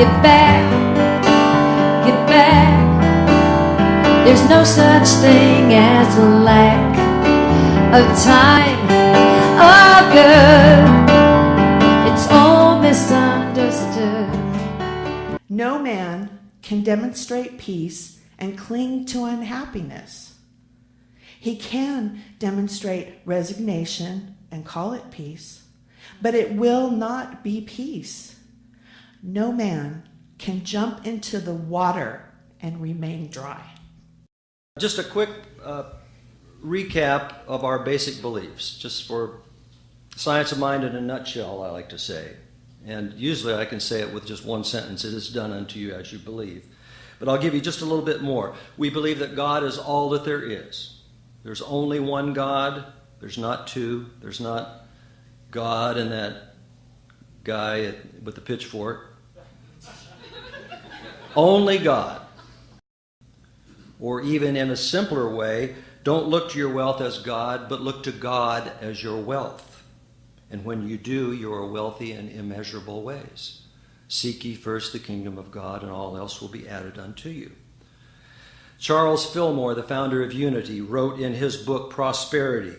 Get back, get back. There's no such thing as a lack of time or good. It's all misunderstood. No man can demonstrate peace and cling to unhappiness. He can demonstrate resignation and call it peace, but it will not be peace. No man can jump into the water and remain dry. Just a quick recap of our basic beliefs, just for science of mind in a nutshell, I like to say. And usually I can say it with just one sentence: it is done unto you as you believe. But I'll give you just a little bit more. We believe that God is all that there is. There's only one God. There's not two. There's not God and that guy with the pitchfork. Only God. Or even in a simpler way, don't look to your wealth as God, but look to God as your wealth. And when you do, you are wealthy in immeasurable ways. Seek ye first the kingdom of God, and all else will be added unto you. Charles Fillmore, the founder of Unity, wrote in his book Prosperity.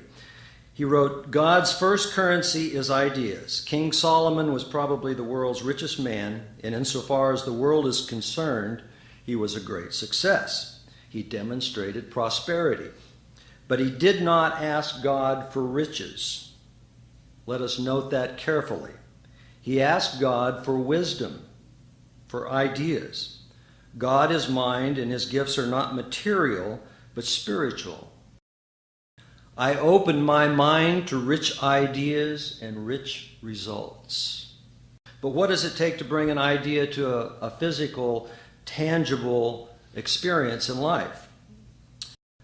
He wrote, God's first currency is ideas. King Solomon was probably the world's richest man, and insofar as the world is concerned, he was a great success. He demonstrated prosperity. But he did not ask God for riches. Let us note that carefully. He asked God for wisdom, for ideas. God is mind, and his gifts are not material, but spiritual. I open my mind to rich ideas and rich results. But what does it take to bring an idea to a physical, tangible experience in life?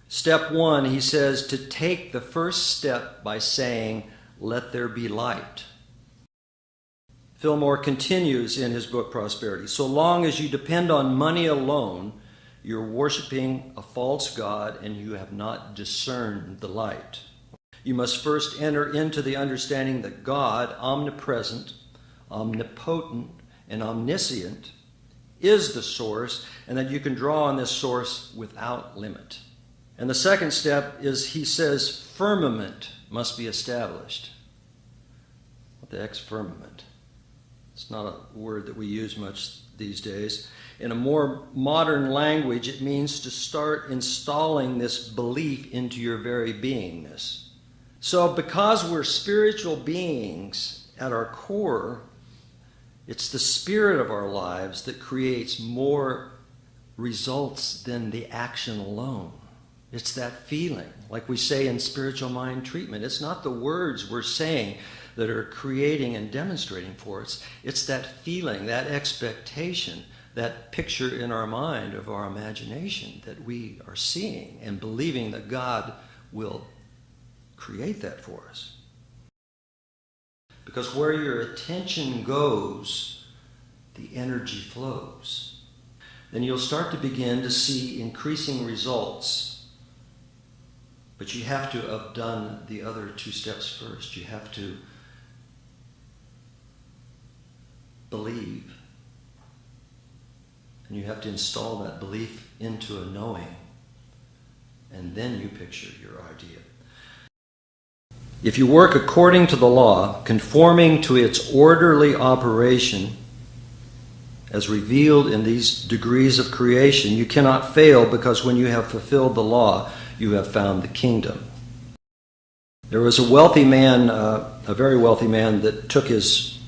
Step one, he says, to take the first step by saying, let there be light. Fillmore continues in his book Prosperity. So long as you depend on money alone, you're worshiping a false god and you have not discerned the light. You must first enter into the understanding that God, omnipresent, omnipotent, and omniscient, is the source, and that you can draw on this source without limit. And the second step is, he says, firmament must be established. What the heck's firmament? It's not a word that we use much these days. In a more modern language, it means to start installing this belief into your very beingness. So because we're spiritual beings at our core, it's the spirit of our lives that creates more results than the action alone. It's that feeling, like we say in spiritual mind treatment. It's not the words we're saying that are creating and demonstrating for us. It's that feeling, that expectation, that picture in our mind of our imagination that we are seeing and believing that God will create that for us. Because where your attention goes, the energy flows. Then you'll start to begin to see increasing results. But you have to have done the other two steps first. You have to believe. And you have to install that belief into a knowing. And then you picture your idea. If you work according to the law, conforming to its orderly operation, as revealed in these degrees of creation, you cannot fail, because when you have fulfilled the law, you have found the kingdom. There was a wealthy man, a very wealthy man, that took his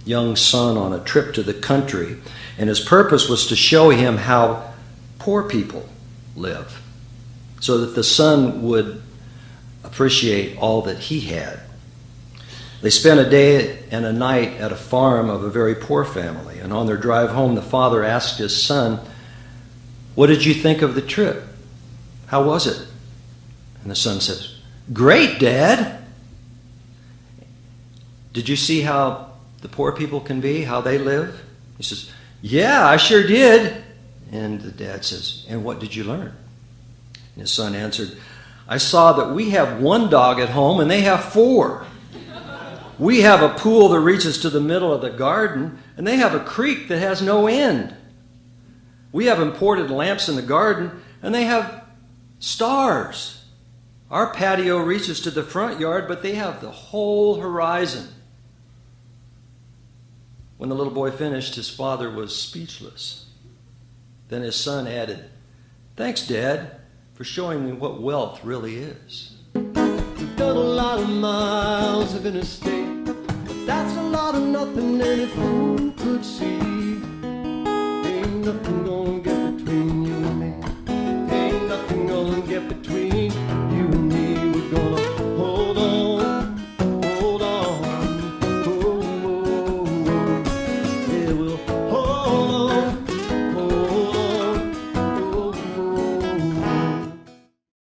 young son on a trip to the country, and his purpose was to show him how poor people live, so that the son would appreciate all that he had. They spent a day and a night at a farm of a very poor family, and on their drive home, the father asked his son, "What did you think of the trip? How was it?" And the son says, "Great, Dad." "Did you see how the poor people can be, how they live?" He says, "Yeah, I sure did." And the dad says, "And what did you learn?" And his son answered, "I saw that we have one dog at home and they have 4. We have a pool that reaches to the middle of the garden, and they have a creek that has no end. We have imported lamps in the garden, and they have stars. Our patio reaches to the front yard, but they have the whole horizon. When the little boy finished, his father was speechless. Then his son added, "Thanks, Dad, for showing me what wealth really is." We've done a lot of miles of interstate, but that's a lot of nothing any fool could see. Ain't nothing gonna get between